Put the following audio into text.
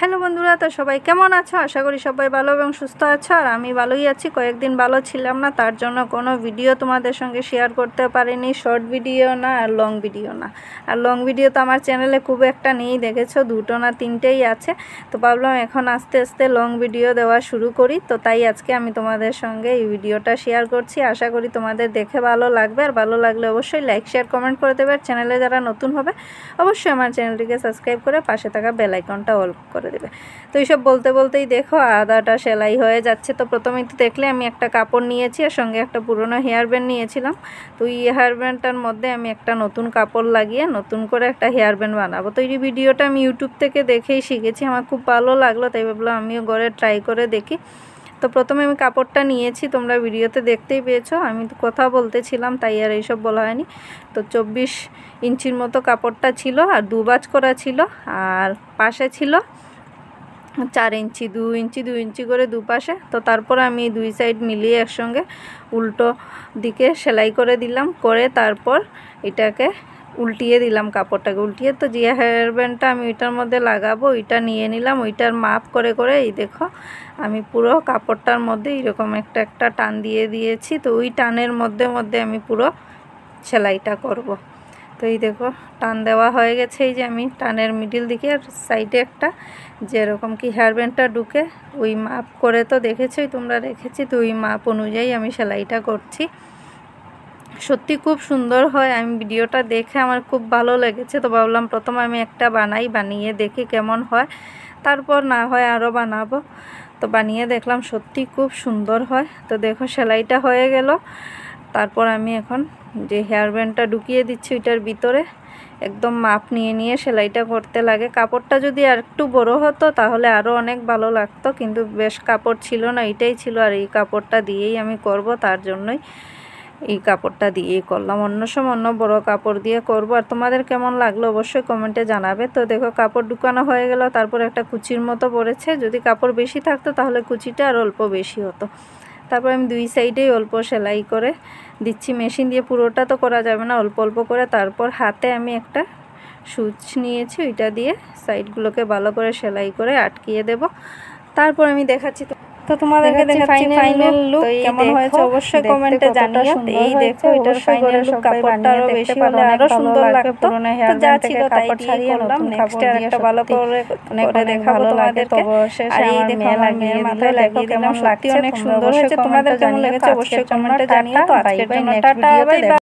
Hello বন্ধুরা, তো সবাই কেমন আছো? আশা করি সবাই ভালো এবং সুস্থ আছো। আর আমি ভালোই আছি। কয়েকদিন ভালো ছিলাম না, তার জন্য কোনো ভিডিও তোমাদের সঙ্গে শেয়ার করতে পারিনি। শর্ট ভিডিও না আর লং ভিডিও না। আর লং ভিডিও তো আমার চ্যানেলে খুব একটা নেই, দেখেছো, দুটো না তিনটেই আছে। তো ভাবলাম এখন আস্তে আস্তে লং ভিডিও দেওয়া শুরু করি। তো তাই আজকে আমি তোমাদের সঙ্গে এই ভিডিওটা শেয়ার করছি। আশা করি তোমাদের দেখে ভালো লাগবে। আর ভালো লাগলে অবশ্যই লাইক শেয়ার কমেন্ট করে দেবে। আর চ্যানেলে যারা নতুন হবে অবশ্যই আমার চ্যানেলটিকে সাবস্ক্রাইব করে পাশে থাকা বেল আইকনটা অল করে দেবে। তো এইসব বলতে বলতেই দেখো আদাটা সেলাই হয়ে যাচ্ছে। তো প্রথমেই তো দেখলে আমি একটা কাপড় নিয়েছি আর সঙ্গে একটা পুরনো হেয়ার ব্যান্ড নিয়েছিলাম। তো এই হেয়ার ব্যান্ডটার মধ্যে আমি একটা নতুন কাপড় লাগিয়ে নতুন করে একটা হেয়ার ব্যান্ড বানাবো। তো এই ভিডিওটা আমি ইউটিউব থেকে দেখেই শিখেছি, আমার খুব ভালো লাগলো, তাই ভাবলাম আমিও ঘরে ট্রাই করে দেখি। তো প্রথমে আমি কাপড়টা নিয়েছি, তোমরা ভিডিওতে দেখতেই পেয়েছো। আমি তো কথা বলতেছিলাম তাই আর এইসব বলা হয়নি। তো 24 ইঞ্চির মতো কাপড়টা ছিল আর দুবাজ করা ছিল। আর পাশে ছিল 4 ইঞ্চি, 2 ইঞ্চি 2 ইঞ্চি করে দুপাশে। তো তারপর আমি দুই সাইড মিলিয়ে একসঙ্গে উল্টো দিকে সেলাই করে দিলাম, করে তারপর এটাকে উল্টিয়ে দিলাম, কাপড়টাকে উল্টিয়ে। তো যে হেয়ার ব্যান্ডটা আমি ওইটার মধ্যে লাগাবো ওইটা নিয়ে নিলাম, ওইটার মাপ করে করে এই দেখো আমি পুরো কাপড়টার মধ্যে এরকম একটা একটা টান দিয়ে দিয়েছি। তো ওই টানের মধ্যে মধ্যে আমি পুরো সেলাইটা করব। তো এই দেখো টান দেওয়া হয়ে গেছে। এই যে আমি টানের মিডিল দিকে আর সাইডে একটা যেরকম কি হেয়ার ব্যান্ডটা ঢুকে ওই মাপ করে তো দেখেছোই তোমরা, রেখেছি। তো ওই মাপ অনুযায়ী আমি সেলাইটা করছি। সত্যি খুব সুন্দর হয়। আমি ভিডিওটা দেখে আমার খুব ভালো লেগেছে। তো ভাবলাম প্রথমে আমি একটা বানিয়ে দেখি কেমন হয়, তারপর না হয় আরও বানাবো। তো বানিয়ে দেখলাম সত্যি খুব সুন্দর হয়। তো দেখো সেলাইটা হয়ে গেল। তারপর আমি এখন যে হেয়ার ব্যান্ডটা ঢুকিয়ে দিচ্ছি ওইটার ভিতরে একদম মাপ নিয়ে নিয়ে সেলাইটা করতে লাগে। কাপড়টা যদি আর একটু বড় হতো তাহলে আরও অনেক ভালো লাগতো, কিন্তু বেশ কাপড় ছিল না, এটাই ছিল। আর এই কাপড়টা দিয়েই আমি করব, তার জন্যই এই কাপড়টা দিয়েই করলাম। অন্য সময় অন্য বড় কাপড় দিয়ে করব। আর তোমাদের কেমন লাগলো অবশ্যই কমেন্টে জানাবে। তো দেখো কাপড় ঢুকানো হয়ে গেল, তারপর একটা কুচির মতো পড়েছে। যদি কাপড় বেশি থাকতো তাহলে কুচিটা আর অল্প বেশি হতো। তারপর আমি দুই সাইডেই অল্প সেলাই করে দিচ্ছি। মেশিন দিয়ে পুরোটা তো করা যাবে না, অল্প অল্প করে। তারপর হাতে আমি একটা সুচ নিয়েছি, ওইটা দিয়ে সাইডগুলোকে ভালো করে সেলাই করে আটকিয়ে দেব। তারপর আমি দেখাচ্ছি তো তোমাদেরকে দেখাচ্ছি ফাইনাল লুক কেমন হয়েছে অবশ্যই কমেন্টে জানিও। এই দেখো এটার ফাইনাল লুক, কাপড়টা আরো বেশি হলে আরো সুন্দর লাগতো। তো যা ছিল তাই দিয়ে করলাম। নেক্সট আর একটা ভালো করে দেখাবো তোমাদেরকে। আর এই দেখো আমার মেয়ের মাথায় লাগিয়ে দিলাম, সত্যি অনেক সুন্দর হয়েছে। তোমাদের কেমন লেগেছে অবশ্যই কমেন্টে জানিও। তো আজকের জন্য টাটা, বাই বাই।